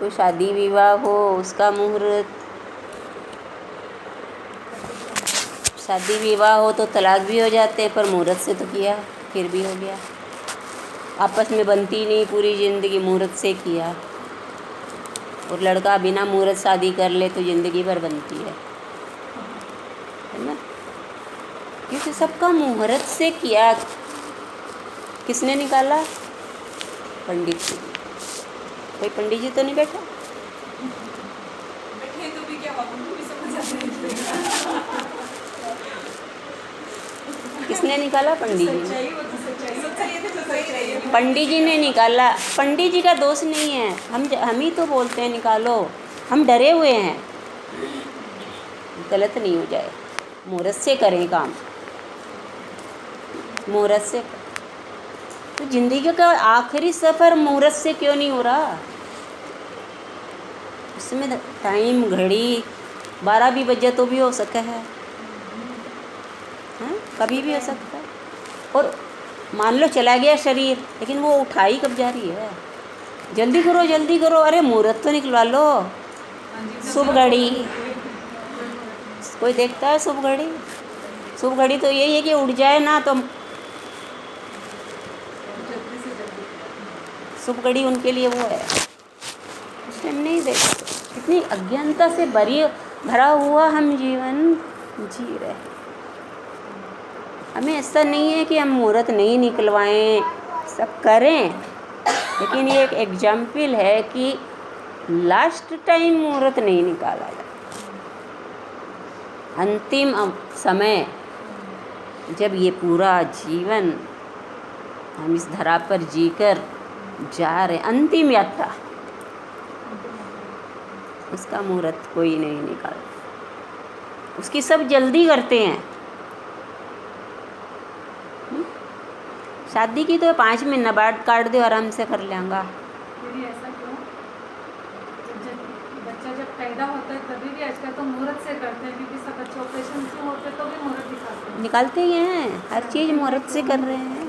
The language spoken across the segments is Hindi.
कोई शादी विवाह हो उसका मुहूर्त, शादी विवाह हो तो तलाक भी हो जाते हैं, पर मुहूर्त से तो किया फिर भी हो गया। आपस में बनती नहीं पूरी ज़िंदगी, मुहूर्त से किया। और लड़का बिना मुहूर्त शादी कर ले तो ज़िंदगी भर बनती है ना, क्योंकि सबका मुहूर्त से किया। किसने निकाला? पंडित जी। कोई पंडित जी तो नहीं बैठा? बैठे तो भी क्या हुआ, उनको भी समझ आता है। किसने निकाला? पंडित जी ने। सच्चाई पंडित जी ने निकाला। पंडित जी का दोष नहीं है, हम ही तो बोलते हैं निकालो, हम डरे हुए हैं गलत नहीं हो जाए। मुहूर्त से करें काम, मुहूर्त से। तो जिंदगी का आखिरी सफ़र मुहूर्त से क्यों नहीं हो रहा? उसमें टाइम घड़ी 12 भी बजे तो भी हो सका है, हाँ कभी भी हो सकता है। और मान लो चला गया शरीर, लेकिन वो उठाई कब जा रही है? जल्दी करो जल्दी करो, अरे मुहूर्त तो निकलवा लो। शुभ घड़ी कोई देखता है? शुभ घड़ी, शुभ घड़ी तो यही है कि उठ जाए ना तो शुभ घड़ी उनके लिए वो है, उसे हम नहीं देखते। इतनी अज्ञानता से भरा हुआ हम जीवन जी रहे। हमें ऐसा नहीं है कि हम मुहूर्त नहीं निकलवाएं, सब करें, लेकिन ये एक एग्जाम्पल है कि लास्ट टाइम मुहूर्त नहीं निकाला जाए। अंतिम समय जब ये पूरा जीवन हम इस धरा पर जीकर जा रहे, अंतिम यात्रा, उसका मुहूर्त कोई नहीं निकालता। उसकी सब जल्दी करते हैं। शादी की तो 5 महीना बाद काट दो, आराम से कर लेंगा। ऐसा क्यों? बच्चा जब पैदा होता है तभी भी आजकल तो मुहूर्त से करते हैं, क्योंकि सब बच्चे ऑपरेशन से होते तो भी मुहूर्त निकालते ही हैं। हर चीज़ मुहूर्त से कर रहे हैं।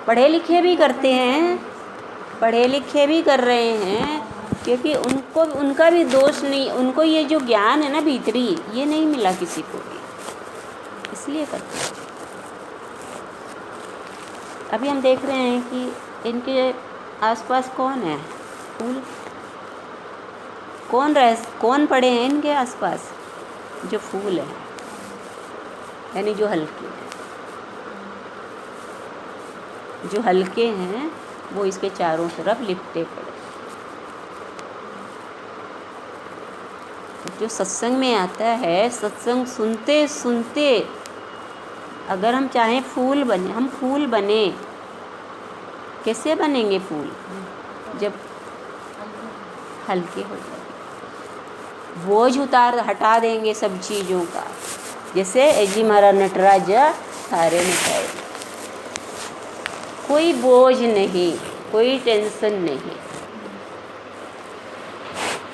पढ़े लिखे भी करते हैं, पढ़े लिखे भी कर रहे हैं, क्योंकि उनका भी दोष नहीं, उनको ये जो ज्ञान है ना भीतरी, ये नहीं मिला किसी को भी, इसलिए करते हैं। अभी हम देख रहे हैं कि इनके आसपास कौन है? फूल कौन पड़े हैं इनके आसपास? जो फूल है, यानी जो हल्के हैं, जो हल्के हैं वो इसके चारों तरफ लिपटे पड़े। जो सत्संग में आता है, सत्संग सुनते सुनते अगर हम चाहें फूल बने, हम फूल बने। कैसे बनेंगे फूल? जब हल्के हो जाएंगे, बोझ हटा देंगे सब चीज़ों का। जैसे एजी मारा नटराज थारे मिटाए, कोई बोझ नहीं, कोई टेंशन नहीं।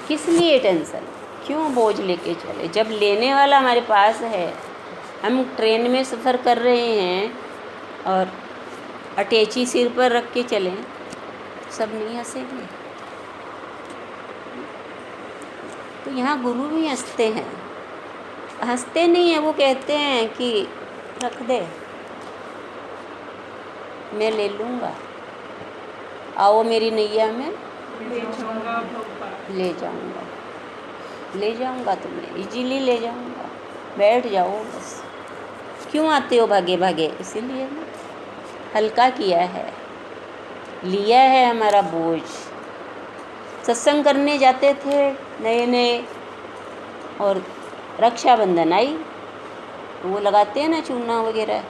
किस लिए टेंशन? क्यों बोझ लेके चले जब लेने वाला हमारे पास है? हम ट्रेन में सफ़र कर रहे हैं और अटैची सिर पर रख के चलें, सब नहीं हंसेंगे। तो यहाँ गुरु भी हंसते हैं, हंसते नहीं हैं, वो कहते हैं कि रख दे, मैं ले लूँगा, आओ मेरी नैया में ले जाऊँगा तुम्हें, इजीली ले जाऊँगा, बैठ जाओ बस। क्यों आते हो भागे भागे? इसीलिए ना, हल्का किया है, लिया है हमारा बोझ। सत्संग करने जाते थे नए नए, और रक्षाबंधन आई तो वो लगाते हैं ना चूना वगैरह।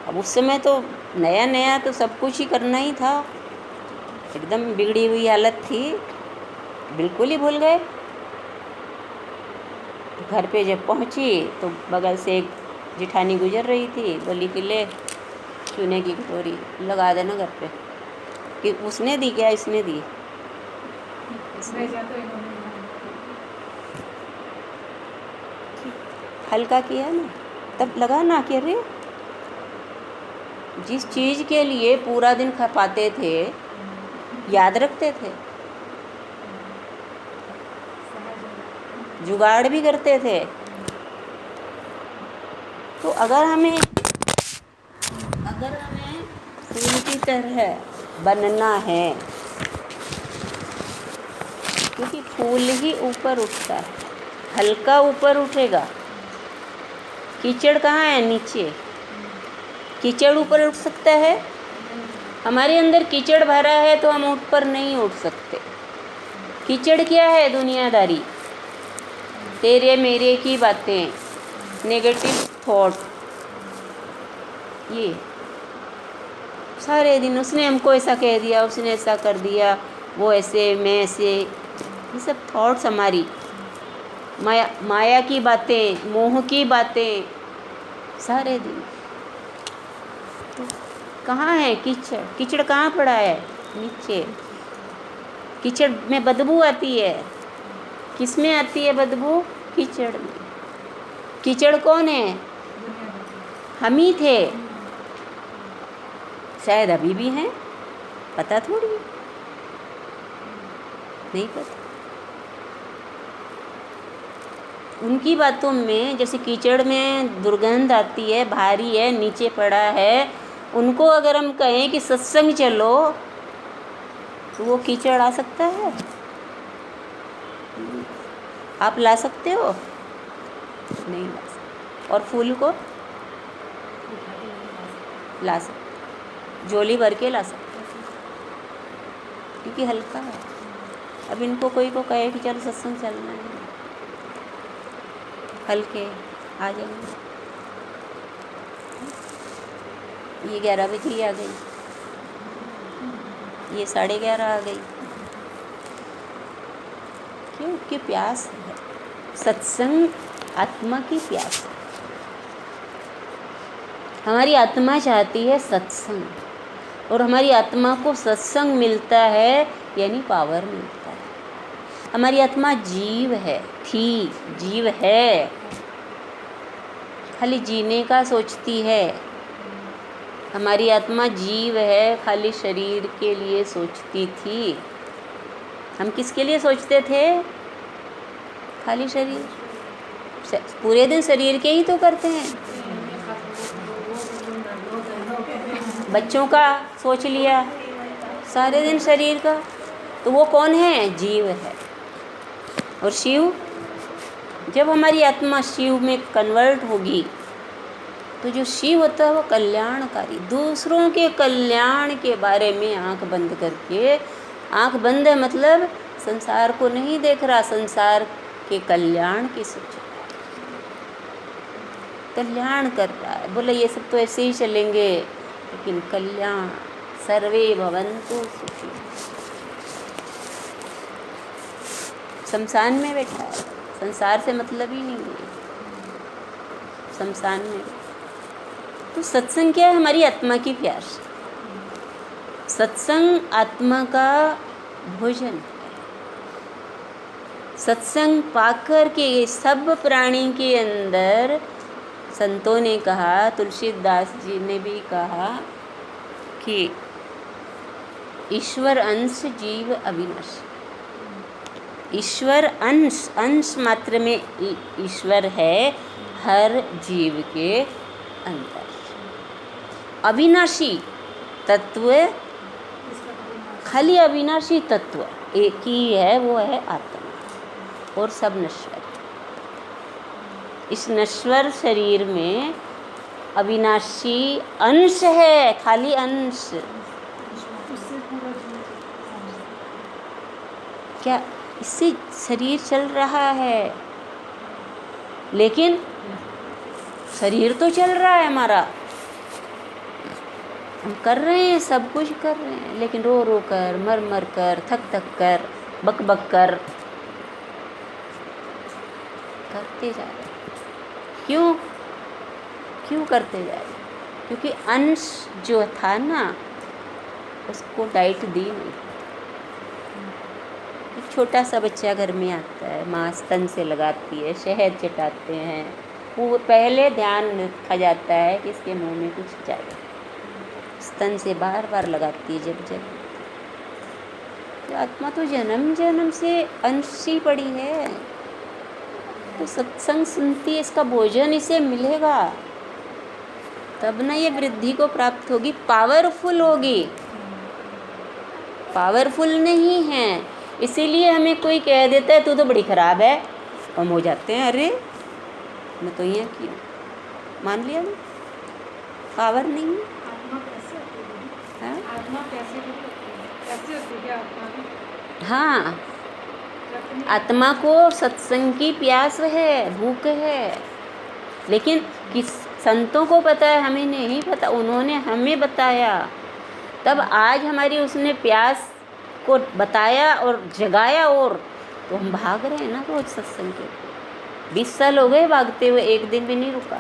अब उस समय तो नया नया तो सब कुछ ही करना ही था, एकदम बिगड़ी हुई हालत थी, बिल्कुल ही भूल गए। घर पे जब पहुंची तो बगल से एक जिठानी गुजर रही थी, बोली कि ले चूने की कटोरी लगा देना घर पे। कि उसने दी क्या? इसने दी। हल्का किया ना, तब लगा ना कि अरे जिस चीज़ के लिए पूरा दिन खपाते थे, याद रखते थे, जुगाड़ भी करते थे। तो अगर हमें फूल की तरह बनना है, क्योंकि फूल ही ऊपर उठता है, हल्का ऊपर उठेगा। कीचड़ कहाँ है? नीचे। कीचड़ ऊपर उठ सकता है? हमारे अंदर कीचड़ भरा है तो हम ऊपर नहीं उठ सकते। कीचड़ क्या है? दुनियादारी, तेरे मेरे की बातें, नेगेटिव थॉट, ये सारे दिन उसने हमको ऐसा कह दिया, उसने ऐसा कर दिया, वो ऐसे, मैं ऐसे, ये सब थॉट्स हमारी माया की बातें, मोह की बातें, सारे दिन। तो कहाँ है कीचड़? कीचड़ कहाँ पड़ा है? नीचे। कीचड़ में बदबू आती है। किस में आती है बदबू? कीचड़ में। कीचड़ कौन है? हम ही थे, शायद अभी भी हैं, पता थोड़ी, नहीं पता। उनकी बातों में जैसे कीचड़ में दुर्गंध आती है, भारी है, नीचे पड़ा है, उनको अगर हम कहें कि सत्संग चलो तो वो कीचड़ आ सकता है? आप ला सकते हो? नहीं ला सकते। और फूल को ला सकते, झोली भर के ला सकते, क्योंकि हल्का है। अब इनको कोई को कहे कि चलो सत्संग चलना है, हल्के आ जाएंगे। ये 11 बजे ही आ गई, ये 11:30 आ गई। क्यों? कि प्यास है। सत्संग आत्मा की प्यास है। हमारी आत्मा चाहती है सत्संग, और हमारी आत्मा को सत्संग मिलता है यानी पावर मिलता है। हमारी आत्मा जीव है, थी, जीव है, खाली जीने का सोचती है। हमारी आत्मा जीव है, खाली शरीर के लिए सोचती थी। हम किसके लिए सोचते थे? खाली शरीर। पूरे दिन शरीर के ही तो करते हैं। बच्चों का सोच लिया, सारे दिन शरीर का, तो वो कौन है? जीव है। और शिव, जब हमारी आत्मा शिव में कन्वर्ट होगी तो जो शिव होता है वो कल्याणकारी, दूसरों के कल्याण के बारे में आंख बंद करके, आंख बंद है मतलब संसार को नहीं देख रहा, संसार के कल्याण की सोच, कल्याण कर रहा है। बोले ये सब तो ऐसे ही चलेंगे, लेकिन कल्याण, सर्वे भवन्तु सुखी। शमशान में बैठा है, संसार से मतलब ही नहीं है, शमशान में। तो सत्संग क्या है? हमारी आत्मा की प्यास। सत्संग आत्मा का भोजन है। सत्संग पाकर के सब प्राणी के अंदर, संतों ने कहा, तुलसीदास जी ने भी कहा कि ईश्वर अंश जीव अविनाशी। ईश्वर अंश, अंश मात्र में ईश्वर है हर जीव के अंदर। अविनाशी तत्व, खाली अविनाशी तत्व एक ही है, वो है आत्मा, और सब नश्वर। इस नश्वर शरीर में अविनाशी अंश है, खाली अंश। क्या इससे शरीर चल रहा है? लेकिन शरीर तो चल रहा है हमारा, हम कर रहे हैं, सब कुछ कर रहे हैं, लेकिन रो रो कर, मर मर कर, थक थक कर, बक बक कर करते जा रहे। क्यों? क्यों करते जा रहे? क्योंकि अंश जो था ना, उसको डाइट दी नहीं। एक छोटा सा बच्चा घर में आता है, माँ स्तन से लगाती है, शहद चटाते हैं, वो पहले ध्यान रखा जाता है कि इसके मुंह में कुछ जाए, स्तन से बार बार लगाती है जब जब। तो आत्मा तो जन्म जन्म से अंश ही पड़ी है, तो सत्संग सुनती है, इसका भोजन इसे मिलेगा, तब ना ये वृद्धि को प्राप्त होगी, पावरफुल होगी। पावरफुल नहीं है, इसीलिए हमें कोई कह देता है तू तो बड़ी खराब है, हम हो जाते हैं अरे मैं तो यहाँ की हूँ, मान लिया ना, पावर नहीं है। आत्मा कैसे होती है? हाँ? आत्मा कैसे होती है? कैसे होती है क्या आत्मा की? हाँ, आत्मा को सत्संग की प्यास है, भूख है, लेकिन किस संतों को पता है, हमें नहीं पता, उन्होंने हमें बताया, तब आज हमारी उसने प्यास को बताया और जगाया, और तो हम भाग रहे हैं ना रोज सत्संग के। 20 साल हो गए भागते हुए, एक दिन भी नहीं रुका।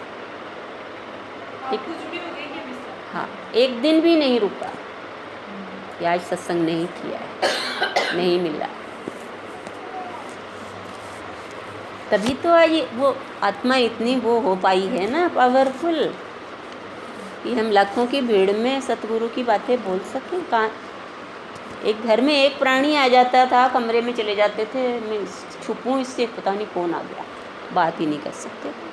हाँ, एक दिन भी नहीं रुका कि आज सत्संग नहीं किया है, नहीं मिला। तभी तो आज वो आत्मा इतनी वो हो पाई है ना, पावरफुल, कि हम लाखों की भीड़ में सतगुरु की बातें बोल सकें। कहाँ एक घर में एक प्राणी आ जाता था, कमरे में चले जाते थे, मैं छुपूं इससे, पता नहीं कौन आ गया, बात ही नहीं कर सकते थे।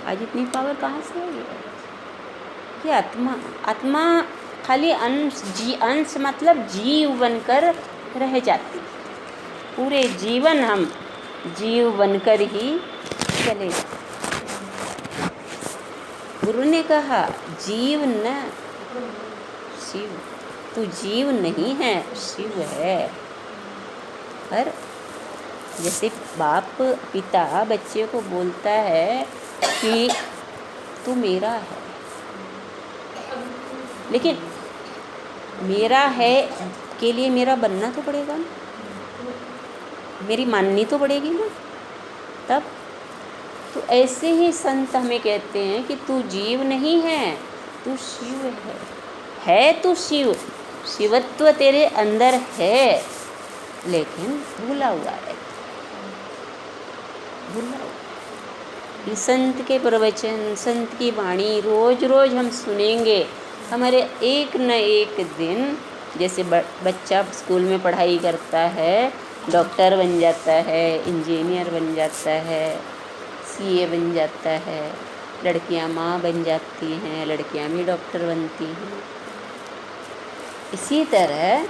आज इतनी पावर कहाँ से आई है? ये आत्मा खाली अंश मतलब जीव बनकर रह जाती, पूरे जीवन हम जीव बनकर ही चले जाते। गुरु ने कहा जीव न शिव, तू जीव नहीं है, शिव है। पर जैसे बाप पिता बच्चे को बोलता है कि तू मेरा है, लेकिन मेरा है के लिए मेरा बनना तो पड़ेगा ना, मेरी माननी तो पड़ेगी ना, तब तो ऐसे ही संत हमें कहते हैं कि तू जीव नहीं है, तू शिव है तू शिव, शिवत्व तेरे अंदर है, लेकिन भूला हुआ है, भूला हुआ। ये संत के प्रवचन, संत की वाणी रोज रोज हम सुनेंगे, हमारे एक न एक दिन, जैसे बच्चा स्कूल में पढ़ाई करता है, डॉक्टर बन जाता है, इंजीनियर बन जाता है, सीए बन जाता है, लड़कियां माँ बन जाती हैं, लड़कियां भी डॉक्टर बनती हैं। इसी तरह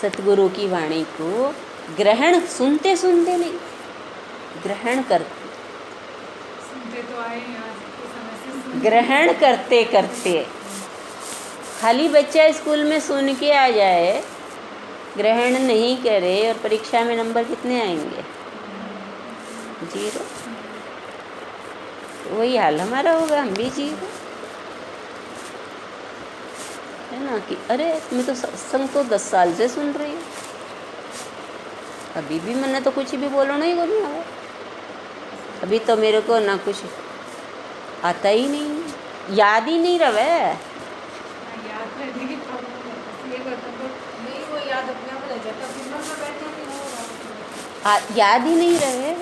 सतगुरु की वाणी को ग्रहण, सुनते सुनते नहीं, ग्रहण करते, सुनते तो आए हैं आज के समय से, ग्रहण करते करते। खाली बच्चा स्कूल में सुन के आ जाए, ग्रहण नहीं करे, और परीक्षा में नंबर कितने आएंगे? 0। वही हाल हमारा होगा, हम भी 0, है ना। कि अरे मैं तो सत्संग तो 10 साल से सुन रही हूँ, अभी भी मैंने तो कुछ भी बोलो नहीं बोलना है, अभी तो मेरे को ना कुछ आता ही नहीं, याद ही नहीं रहे। याद रहने की प्रॉब्लम ये करता तो नहीं, वो याद अपने आप रह जाता, फिर मन में बैठे कि वो याद ही नहीं रहे।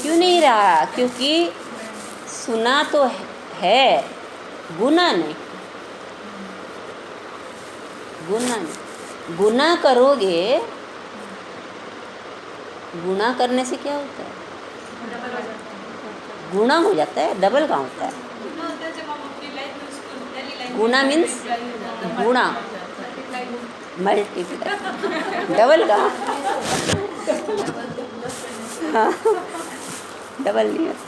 क्यों नहीं रहा? क्योंकि सुना तो है, गुना नहीं, गुना नहीं। गुना करोगे, गुना करने से क्या होता है? गुना हो जाता है, डबल कहाँ होता है? गुना मीन्स गुणा, मल्टीप्लाई, डबल कहाँ? हाँ, डबल नहीं होता,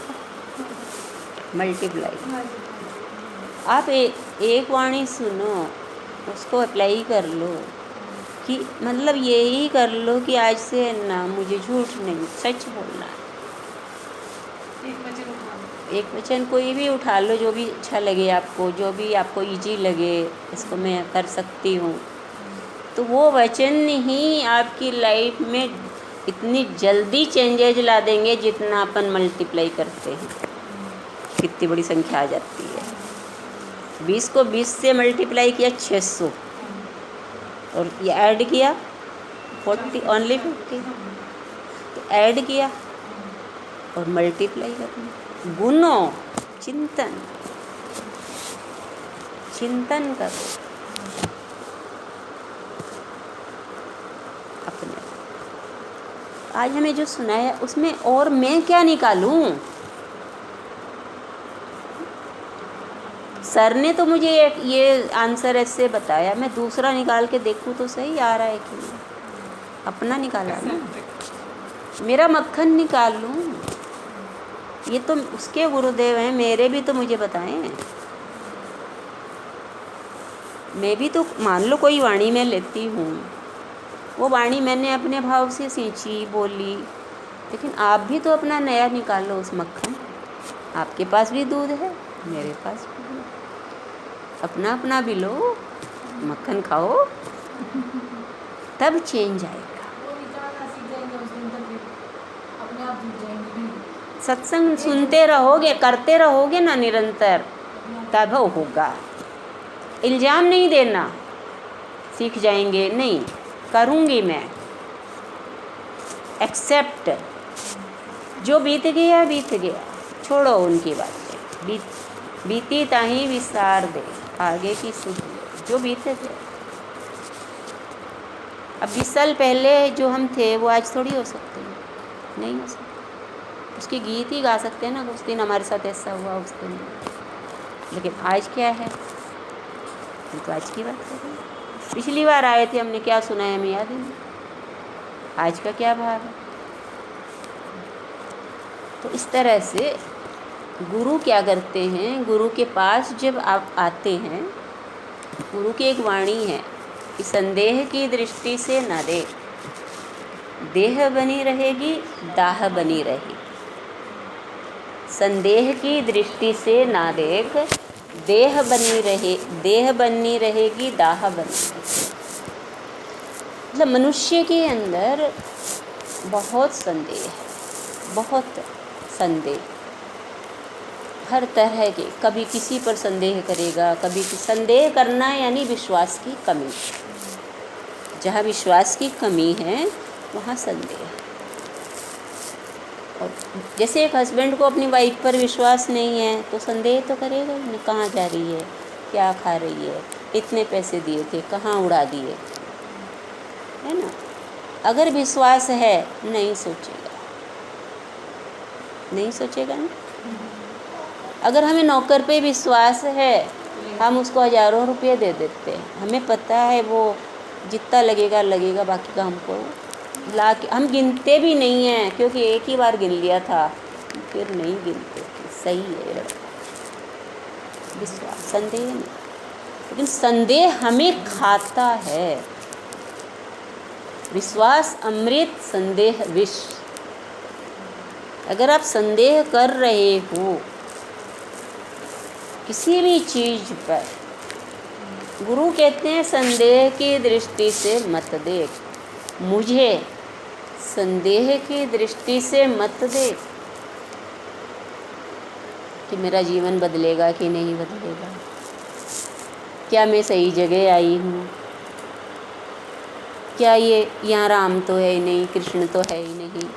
मल्टीप्लाई। आप एक वाणी सुनो, उसको अप्लाई कर लो, कि मतलब यही कर लो कि आज से ना मुझे झूठ नहीं, सच बोलना है। एक वचन कोई भी उठा लो, जो भी अच्छा लगे आपको, जो भी आपको इजी लगे, इसको मैं कर सकती हूँ, तो वो वचन ही आपकी लाइफ में इतनी जल्दी चेंजेज ला देंगे, जितना अपन मल्टीप्लाई करते हैं, कितनी बड़ी संख्या आ जाती है। 20 को 20 से मल्टीप्लाई किया 600, और ये ऐड किया 40, ओनली 50, तो ऐड किया और मल्टीप्लाई करना। गुनो, चिंतन, चिंतन करो अपने। आज हमें जो सुनाया उसमें और मैं क्या निकालूं? सर ने तो मुझे ये आंसर ऐसे बताया, मैं दूसरा निकाल के देखूं तो सही आ रहा है कि नहीं। अपना निकाला ना, मेरा मक्खन निकाल लूं। ये तो उसके गुरुदेव हैं, मेरे भी तो मुझे बताएं। मैं भी तो मान लो कोई वाणी मैं लेती हूँ, वो वाणी मैंने अपने भाव से सींची बोली, लेकिन आप भी तो अपना नया निकाल लो उस मक्खन। आपके पास भी दूध है, मेरे पास भी है, अपना अपना भी लो, मक्खन खाओ, तब चेंज आएगा। वो निकालना सीख जाएंगे उस दिन तक अपने आप जुड़ जाएंगे। सत्संग सुनते रहोगे, करते रहोगे ना निरंतर, तब होगा। इल्ज़ाम नहीं देना सीख जाएंगे, नहीं, करूँगी मैं। एक्सेप्ट, जो बीत गया बीत गया, छोड़ो उनकी बातें। बीती ताही विसार दे, आगे की सुध ले, जो बीते थे। अब 20 साल पहले जो हम थे वो आज थोड़ी हो सकते हैं, नहीं हो सकते। उसके गीत ही गा सकते हैं ना, उस दिन हमारे साथ ऐसा हुआ, उस दिन। लेकिन आज क्या है, हम तो आज की बात कर रहे हैं। पिछली बार आए थे, हमने क्या सुना है हमें याद ही नहीं। आज का क्या भाव है। तो इस तरह से गुरु क्या करते हैं, गुरु के पास जब आप आते हैं, गुरु की एक वाणी है कि संदेह की दृष्टि से न देख, देह बनी रहेगी दाह बनी रहेगी। संदेह की दृष्टि से ना देख, देह बनी रहेगी दाह बनी रहेगी। मतलब मनुष्य के अंदर बहुत संदेह है, बहुत संदेह, हर तरह के। कभी किसी पर संदेह करेगा, कभी संदेह करना यानी विश्वास की कमी। जहाँ विश्वास की कमी है वहाँ संदेह। और जैसे एक हस्बैंड को अपनी वाइफ पर विश्वास नहीं है तो संदेह तो करेगा ही, कहाँ जा रही है, क्या खा रही है, इतने पैसे दिए थे कहाँ उड़ा दिए, है ना। अगर विश्वास है नहीं सोचेगा ना। अगर हमें नौकर पे विश्वास है, हम उसको हज़ारों रुपये दे देते हैं, हमें पता है वो जितना लगेगा, बाकी का हमको ला के, हम गिनते भी नहीं हैं, क्योंकि एक ही बार गिन लिया था, फिर नहीं गिनते। सही है लड़का, विश्वास, संदेह नहीं। लेकिन संदेह हमें खाता है। विश्वास अमृत, संदेह विष। अगर आप संदेह कर रहे हो किसी भी चीज़ पर, गुरु कहते हैं संदेह की दृष्टि से मत देख, मुझे संदेह की दृष्टि से मत देख कि मेरा जीवन बदलेगा कि नहीं बदलेगा, क्या मैं सही जगह आई हूँ, क्या ये यहाँ राम तो है ही नहीं, कृष्ण तो है ही नहीं,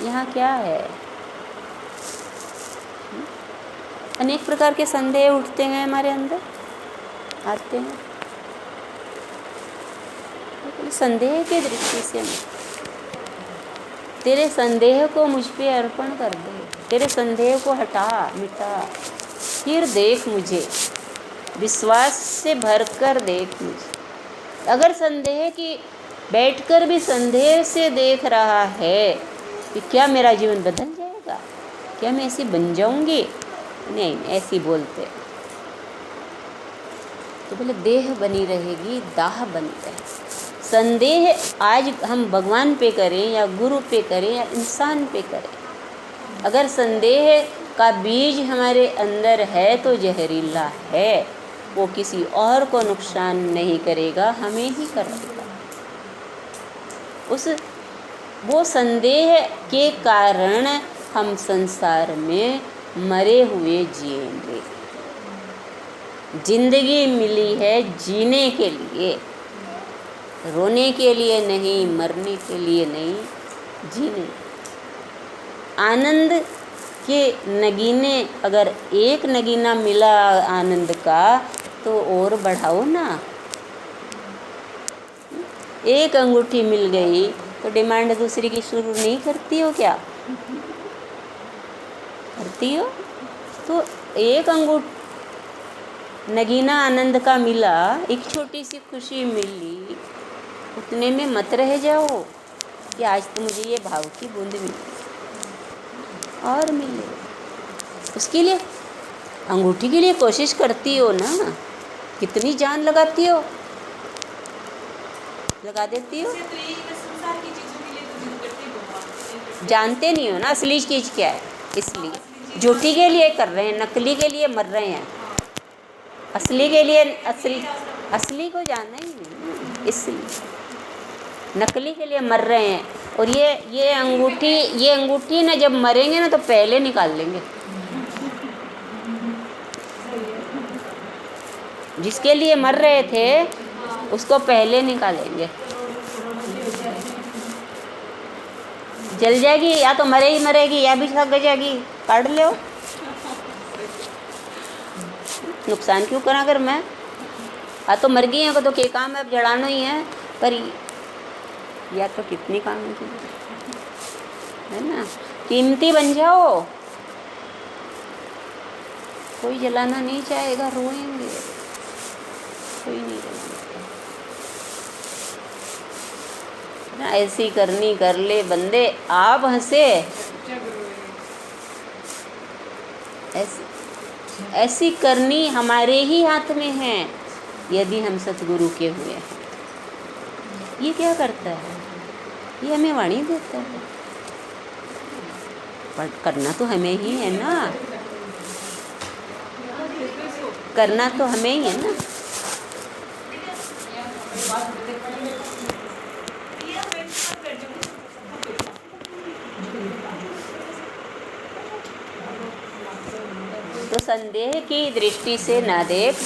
यहाँ क्या है। अनेक प्रकार के संदेह उठते हैं हमारे अंदर, आते हैं। लेकिन संदेह की दृष्टि से तेरे संदेह को मुझ पे अर्पण कर दे, तेरे संदेह को हटा मिटा, फिर देख मुझे, विश्वास से भरकर देख मुझे। अगर संदेह की बैठकर भी संदेह से देख रहा है कि क्या मेरा जीवन बदल जाएगा, क्या मैं ऐसी बन जाऊंगी, नहीं, ऐसी बोलते तो बोले देह बनी रहेगी दाह बनी रहेगी। संदेह आज हम भगवान पे करें या गुरु पे करें या इंसान पे करें, अगर संदेह का बीज हमारे अंदर है तो जहरीला है, वो किसी और को नुकसान नहीं करेगा, हमें ही करेगा। वो संदेह के कारण हम संसार में मरे हुए जिएंगे। जिंदगी मिली है जीने के लिए, रोने के लिए नहीं, मरने के लिए नहीं, जीने। आनंद के नगीने, अगर एक नगीना मिला आनंद का तो और बढ़ाओ ना। एक अंगूठी मिल गई तो डिमांड दूसरी की शुरू नहीं करती हो क्या? करती हो। तो एक अंगूठ नगीना आनंद का मिला, एक छोटी सी खुशी मिली, उतने में मत रह जाओ कि आज तो मुझे ये भाव की बूंद मिली और मिले। उसके लिए अंगूठी के लिए कोशिश करती हो ना, कितनी जान लगाती हो, लगा देती हो। जानते नहीं हो ना असली चीज़ क्या है, इसलिए झूठी के लिए कर रहे हैं, नकली के लिए मर रहे हैं। असली के लिए असली को जानना ही नहीं, इसलिए नकली के लिए मर रहे हैं। और ये अंगूठी ना जब मरेंगे ना तो पहले निकाल लेंगे। जिसके लिए मर रहे थे उसको पहले निकालेंगे। जल जाएगी या तो मरे ही मरेगी या भी थक जाएगी, काट लो। नुकसान क्यों करा अगर मैं तो मर गई है तो क्या काम है, अब जड़ाना ही है। पर या तो कितनी काम की है ना, कीमती बन जाओ। कोई जलाना नहीं चाहेगा, रोएंगे, कोई नहीं जलाना। ऐसी करनी कर ले बंदे, आप हंसे ऐसी करनी हमारे ही हाथ में है यदि हम सतगुरु के हुए हैं। ये क्या करता है, ये हमें वाणी देता है, पर करना तो हमें ही है ना, करना तो हमें ही है ना। तो संदेह की दृष्टि से ना देख,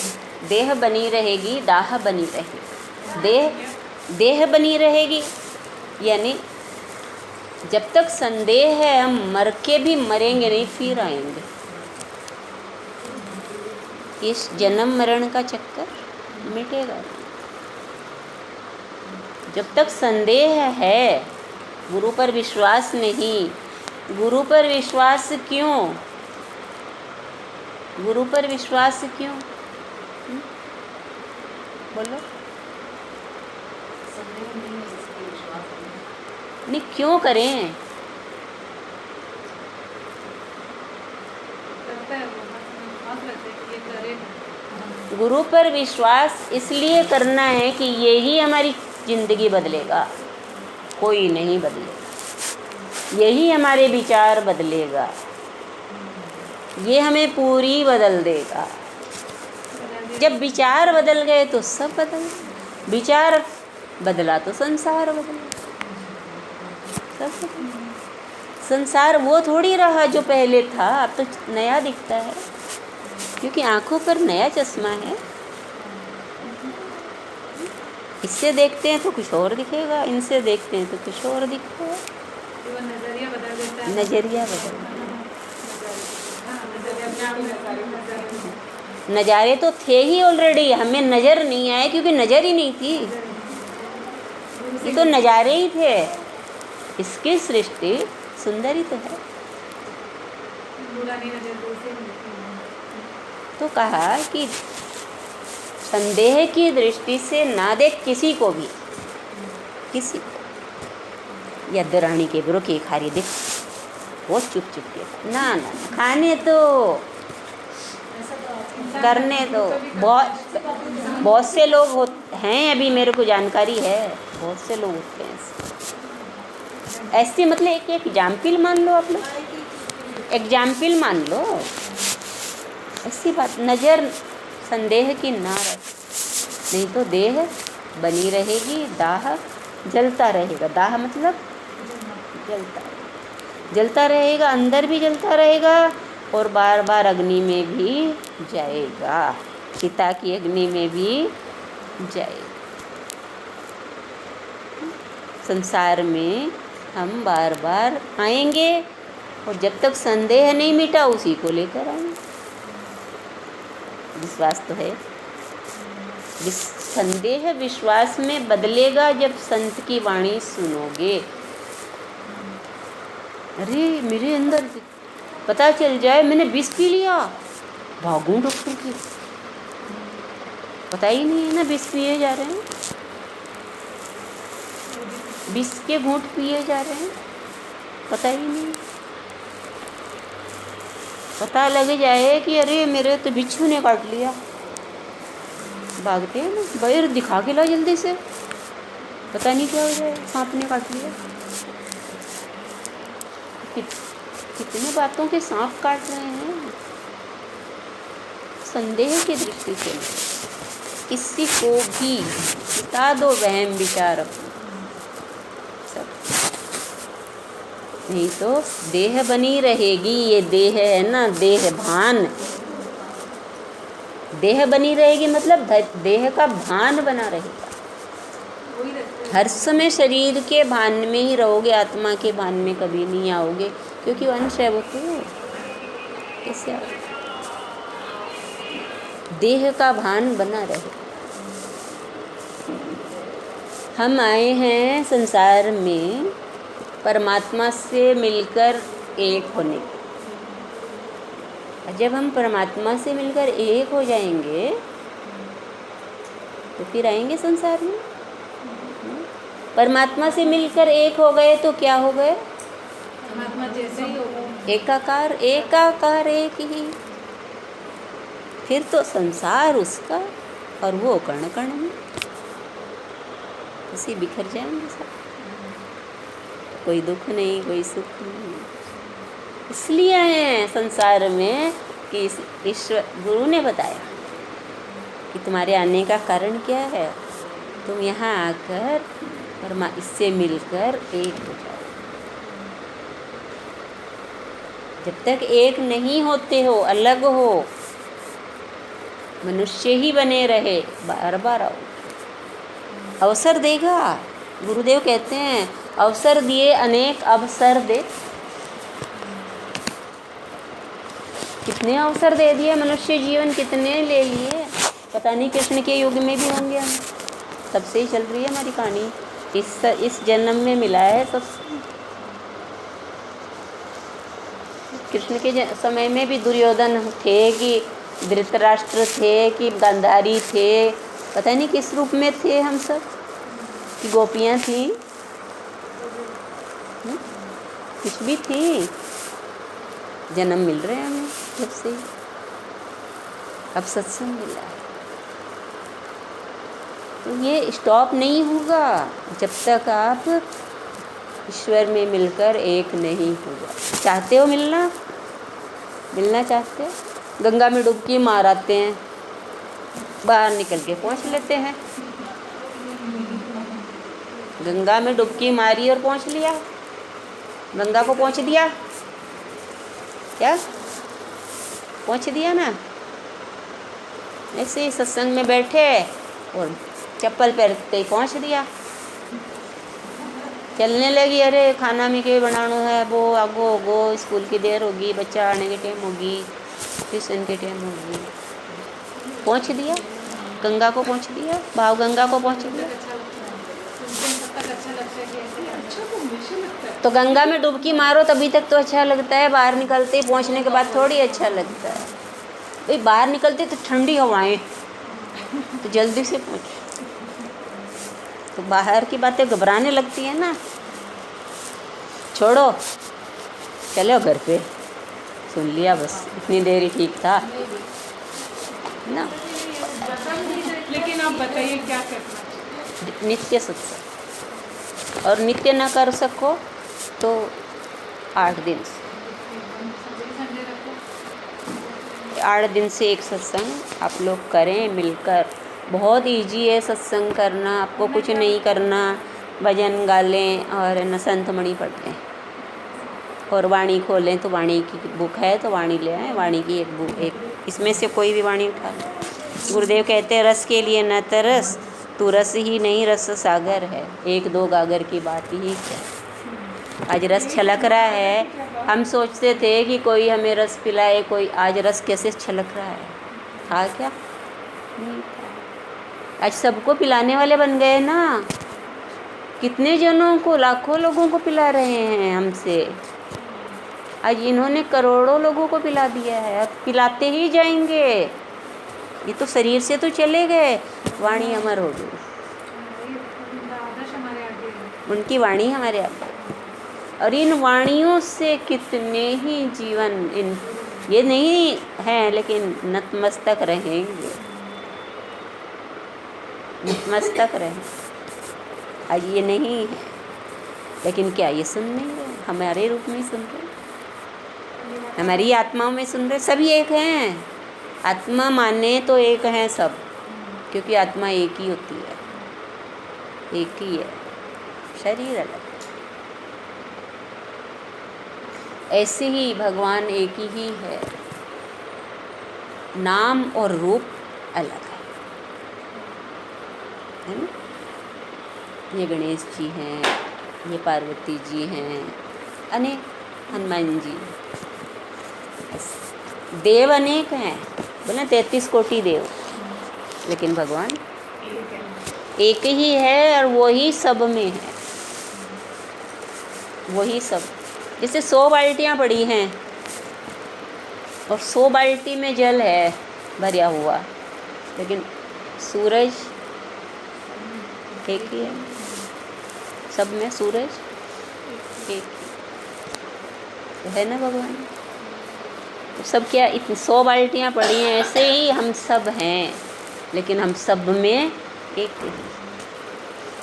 देह बनी रहेगी, दाह बनी रहेगी। देह बनी रहेगी यानी जब तक संदेह है हम मर के भी मरेंगे नहीं, फिर आएंगे। इस जन्म मरण का चक्कर मिटेगा। जब तक संदेह है, गुरु पर विश्वास नहीं। गुरु पर विश्वास क्यों? गुरु पर विश्वास क्यों? बोलो। नहीं, क्यों करें? गुरु पर विश्वास इसलिए करना है कि यही हमारी जिंदगी बदलेगा, कोई नहीं बदलेगा। यही हमारे विचार बदलेगा, ये हमें पूरी बदल देगा। जब विचार बदल गए तो सब बदल, विचार बदला तो संसार बदला, सब बदला। संसार वो थोड़ी रहा जो पहले था, अब तो नया दिखता है क्योंकि आंखों पर नया चश्मा है। इससे देखते हैं तो कुछ और दिखेगा, इनसे देखते हैं तो कुछ और दिखता है। नजरिया बदल देता है। नजरिया बदल, नज़ारे तो थे ही ऑलरेडी, हमें नज़र नहीं आए क्योंकि नज़र ही नहीं थी। ये तो नज़ारे ही थे। इसकी सृष्टि सुंदर ही तो है। तो कहा कि संदेह की दृष्टि से ना देख किसी को भी, किसी को। या दरानी के बरो के खारी देख, वो चुप चुप के ना ना खाने तो, करने दो। बहुत से लोग हैं, अभी मेरे को जानकारी है, बहुत से लोग होते हैं ऐसे। मतलब एक एग्जाम्पल मान लो, आप लोग एग्जाम्पल मान लो। ऐसी बात नज़र संदेह की ना रहे, नहीं तो देह बनी रहेगी, दाह जलता रहेगा। दाह मतलब जलता रहेगा, अंदर भी जलता रहेगा और बार बार अग्नि में भी जाएगा, चिता की अग्नि में भी जाएगा। संसार में हम बार बार आएंगे और जब तक संदेह नहीं मिटा उसी को लेकर आएंगे। विश्वास तो है, संदेह विश्वास में बदलेगा जब संत की वाणी सुनोगे। अरे मेरे अंदर पता चल जाए मैंने विष पी लिया, भागूं डॉक्टर के, पता ही नहीं है ना विष पिए जा रहे हैं, विष के घूंट पिए जा रहे हैं, पता ही नहीं। पता लग जाए कि अरे मेरे तो बिच्छू ने काट लिया, भागते हैं ना, बैर दिखा के ला जल्दी से, पता नहीं क्या हो जाए, सांप ने काट लिया। कितने बातों के सांप काट रहे हैं संदेह की दृष्टि से। किसी को भी बता दो वहम विचार अपना सब, नहीं तो देह बनी रहेगी। ये देह है ना, देह भान, देह बनी रहेगी मतलब देह का भान बना रहेगा। हर समय शरीर के भान में ही रहोगे, आत्मा के भान में कभी नहीं आओगे, क्योंकि अंश है वो तो। कैसे आओगे? देह का भान बना रहे। हम आए हैं संसार में परमात्मा से मिलकर एक होने। जब हम परमात्मा से मिलकर एक हो जाएंगे तो फिर आएंगे संसार में। परमात्मा से मिलकर एक हो गए तो क्या हो गए? परमात्मा जैसे ही हो गए। एकाकार, एकाकार एक ही। फिर तो संसार उसका और वो कण कण में उसी बिखर जाएंगे सब। कोई दुख नहीं, कोई सुख नहीं। इसलिए हैं संसार में कि ईश्वर गुरु ने बताया कि तुम्हारे आने का कारण क्या है। तुम यहाँ आकर इससे मिलकर एक हो जाओ। जब तक एक नहीं होते हो, अलग हो, मनुष्य ही बने रहे, बार बार आओ। अवसर देगा। गुरुदेव कहते हैं अवसर दिए अनेक अवसर दे। कितने अवसर दे दिए मनुष्य जीवन, कितने ले लिए, पता नहीं कृष्ण के युग में भी होंगे हम। तब से ही चल रही है हमारी कहानी, इस जन्म में मिला है सबसे। कृष्ण के समय में भी दुर्योधन थे कि धृतराष्ट्र थे कि गांधारी थे, पता नहीं किस रूप में थे हम सब, कि गोपियाँ थी, कुछ भी थी। जन्म मिल रहे हैं हमें जब से, अब सत्संग मिला है। तो ये स्टॉप नहीं होगा जब तक आप ईश्वर में मिलकर एक नहीं हो जाए। चाहते हो मिलना चाहते हो? गंगा में डुबकी मार आते हैं, बाहर निकल के पहुँच लेते हैं। गंगा में डुबकी मारी और पहुँच लिया, गंगा को पहुँच दिया, क्या पहुँच दिया ना। ऐसे ही सत्संग में बैठे और चप्पल पहनते ही पहुँच दिया। चलने लगी, अरे खाना में क्या बनाना है, वो आगो होगो, स्कूल की देर होगी, बच्चा आने के टाइम होगी, ट्यूशन के टाइम होगी, पहुँच दिया, गंगा को पहुँच दिया, भाव गंगा को पहुँच दिया। तो गंगा में डुबकी मारो तभी तक तो अच्छा लगता है, बाहर निकलते ही पहुँचने के बाद थोड़ी अच्छा लगता है। भाई बाहर निकलते तो ठंडी हवाएं, तो जल्दी से पहुँच। तो बाहर की बातें घबराने लगती है ना, छोड़ो, चलो घर पे, सुन लिया बस, इतनी देर ही ठीक था ना। लेकिन आप बताइए क्या करना? नित्य सत्संग, और नित्य ना कर सको तो 8 दिन से 8 दिन से एक सत्संग आप लोग करें मिलकर। बहुत इजी है सत्संग करना, आपको कुछ नहीं करना, भजन गा लें और न संत मणि पढ़ लें और वाणी खोलें। तो वाणी की बुक है तो वाणी ले आएँ, वाणी की एक बुक, एक इसमें से कोई भी वाणी उठा लें। गुरुदेव कहते हैं रस के लिए न तरस, तू रस ही नहीं रस सागर है। 1-2 गागर की बात ही क्या। आज रस छलक रहा है, हम सोचते थे कि कोई हमें रस पिलाए, कोई आज रस कैसे छलक रहा है, था क्या? नहीं था। आज सबको पिलाने वाले बन गए ना। कितने जनों को, लाखों लोगों को पिला रहे हैं हमसे। आज इन्होंने करोड़ों लोगों को पिला दिया है, अब पिलाते ही जाएंगे। ये तो शरीर से तो चले गए, वाणी अमर हो गई। उनका आदर्श हमारे आगे है। उनकी वाणी हमारे आगे, और इन वाणियों से कितने ही जीवन इन ये नहीं हैं, लेकिन नतमस्तक रहेंगे, नतमस्तक रहें। आज ये नहीं है, लेकिन क्या ये सुन नहीं रहे? हमारे रूप में सुन रहे, हमारी आत्माओं में सुन रहे। सभी एक हैं, आत्मा माने तो एक हैं सब, क्योंकि आत्मा एक ही होती है, एक ही है, शरीर अलग। ऐसे ही भगवान एक ही है, नाम और रूप अलग है ना। ये गणेश जी हैं, ये पार्वती जी हैं, अनेक, हनुमान जी, देव अनेक हैं, बोले 33 कोटि देव, लेकिन भगवान एक ही है, और वही सब में है, वही सब। जैसे 100 बाल्टियाँ पड़ी हैं और 100 बाल्टी में जल है भरा हुआ, लेकिन सूरज एक ही है, सब में सूरज एक तो है ना भगवान। तो सब क्या, इतनी 100 बाल्टियाँ पड़ी हैं, ऐसे ही हम सब हैं, लेकिन हम सब में एक ही।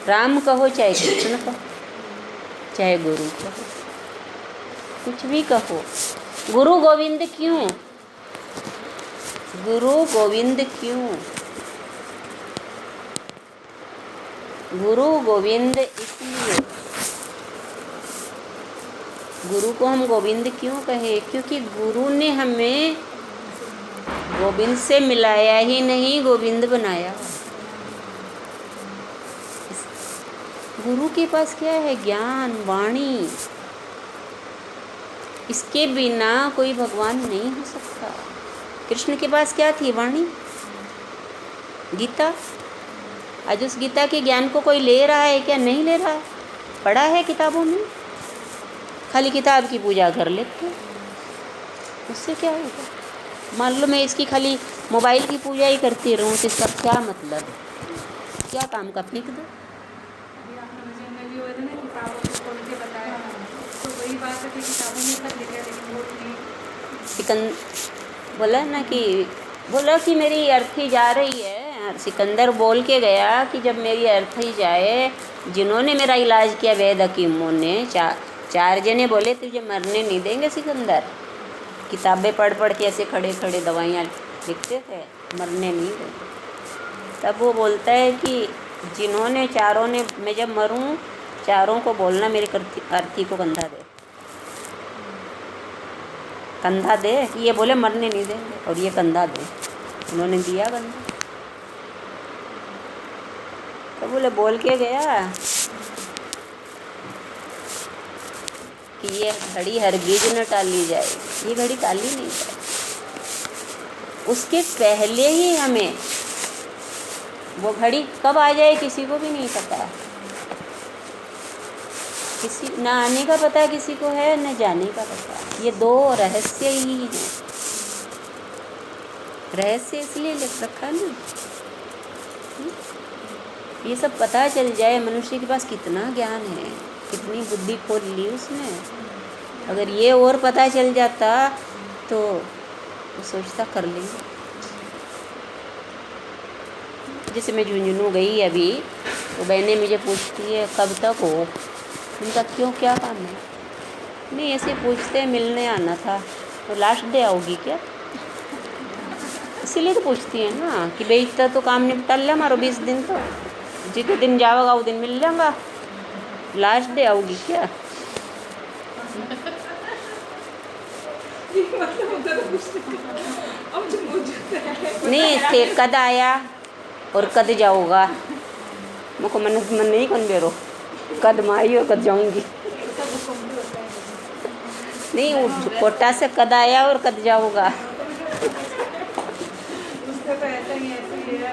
राम कहो चाहे कृष्ण कहो, चाहे गुरु कहो, कुछ भी कहो। गुरु गोविंद क्यों? गुरु गोविंद क्यों? गुरु गोविंद इसलिए, गुरु को हम गोविंद क्यों कहे? क्योंकि गुरु ने हमें गोविंद से मिलाया ही नहीं, गोविंद बनाया। गुरु के पास क्या है? ज्ञान, वाणी। इसके बिना कोई भगवान नहीं हो सकता। कृष्ण के पास क्या थी? वाणी, गीता। आज उस गीता के ज्ञान को कोई ले रहा है क्या? नहीं ले रहा है। पढ़ा है किताबों में, खाली किताब की पूजा कर लेते हैं, उससे क्या होगा? मान लो मैं इसकी खाली मोबाइल की पूजा ही करती रहूँ, तो इसका क्या मतलब? क्या काम का? फेंक दो। अभी आपने भजन में भी हुए थे ना, किताबों को खोल के बताया, तो वही बात है कि किताबों में सब लिखा है, लेकिन वो नहीं। बोला ना कि बोला कि मेरी अर्थी जा रही है। सिकंदर बोल के गया कि जब मेरी अर्थी जाए, जिन्होंने मेरा इलाज किया वेद हकीमों ने, चार जने बोले तुझे मरने नहीं देंगे सिकंदर। किताबें पढ़ पढ़ के ऐसे खड़े खड़े दवाइयाँ लिखते थे, मरने नहीं देंगे। तब वो बोलता है कि जिन्होंने, चारों ने, मैं जब मरूं चारों को बोलना मेरी अर्थी को कंधा दे, कंधा दे। ये बोले मरने नहीं देंगे, और ये कंधा दे, उन्होंने दिया कंधा। तो बोले बोल के गया कि ये घड़ी हरगिज न टाली जाएगी, ये घड़ी टाली नहीं जाएगी। उसके पहले ही हमें वो घड़ी कब आ जाए किसी को भी नहीं पता, किसी ना आने का पता किसी को है, न जाने का पता। ये दो रहस्य ही हैं। रहस्य इसलिए लिख रखा ना, ये सब पता चल जाए। मनुष्य के पास कितना ज्ञान है, कितनी बुद्धि खोल ली उसने। अगर ये और पता चल जाता तो वो सोचता कर लेंगे। जैसे मैं झुंझुनू गई अभी, तो बहनें मुझे पूछती है कब तक हो। उनका क्यों, क्या काम है? नहीं, ऐसे पूछते, मिलने आना था। तो लास्ट डे आओगी क्या? इसीलिए तो पूछती है ना कि भाई इतना तो काम निपटा लिया हमारा 20 दिन, तो जितने दिन जाओगा वो दिन मिल जाऊँगा। लास्ट डे आओगी क्या? नहीं थे, कद आया और कद जाऊँगा। मुझको मन नहीं कौन बेरो, कद माई और कद जाऊँगी। नहीं, कोटा से कद आया और कद जाऊँगा। उसका तो ऐसा ही है,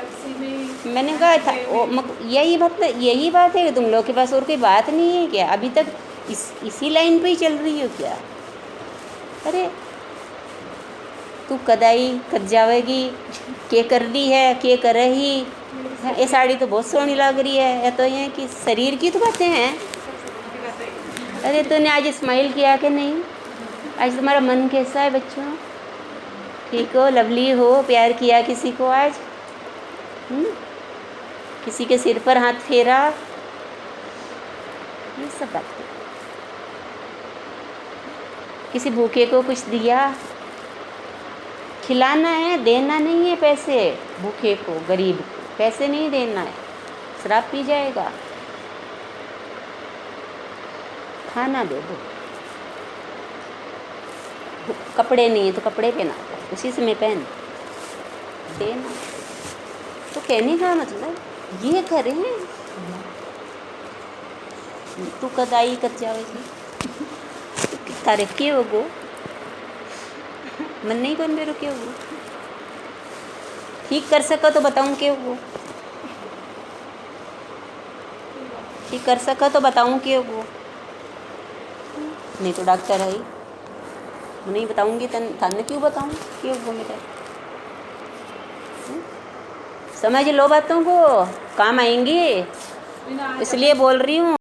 उसी में मैंने कहा था यही बात है कि तुम लोग के पास और कोई बात नहीं है क्या? अभी तक इसी लाइन पे ही चल रही हो क्या? अरे तू कदाई कद जावेगी, के कर दी है, के करे ही, ये साड़ी तो बहुत सोहनी लग रही है, या तो ये कि शरीर की तो बातें हैं। अरे तूने आज स्माइल किया कि नहीं? आज तुम्हारा मन कैसा है बच्चों? ठीक हो, लवली हो, प्यार किया किसी को आज? किसी के सिर पर हाथ फेरा? ये सब बातें। किसी भूखे को कुछ दिया? खिलाना है, देना नहीं है पैसे भूखे को, गरीब को पैसे नहीं देना है, शराब पी जाएगा। खाना दे दो, कपड़े नहीं है तो कपड़े पहना दो, उसी से मैं पहन देना। तो कहने का मतलब ये करें, तू कद आई कद जाएगी तारे के होगो मन नहीं कौन मेरे क्यों हो ठीक कर सका तो बताऊं क्यों हो, ठीक कर सका तो बताऊं क्यों हो, नहीं तो डॉक्टर है नहीं बताऊंगी थाने क्यों बताऊं क्यों हो मेरा। समझ लो बातों को, काम आएंगी इसलिए बोल रही हूँ।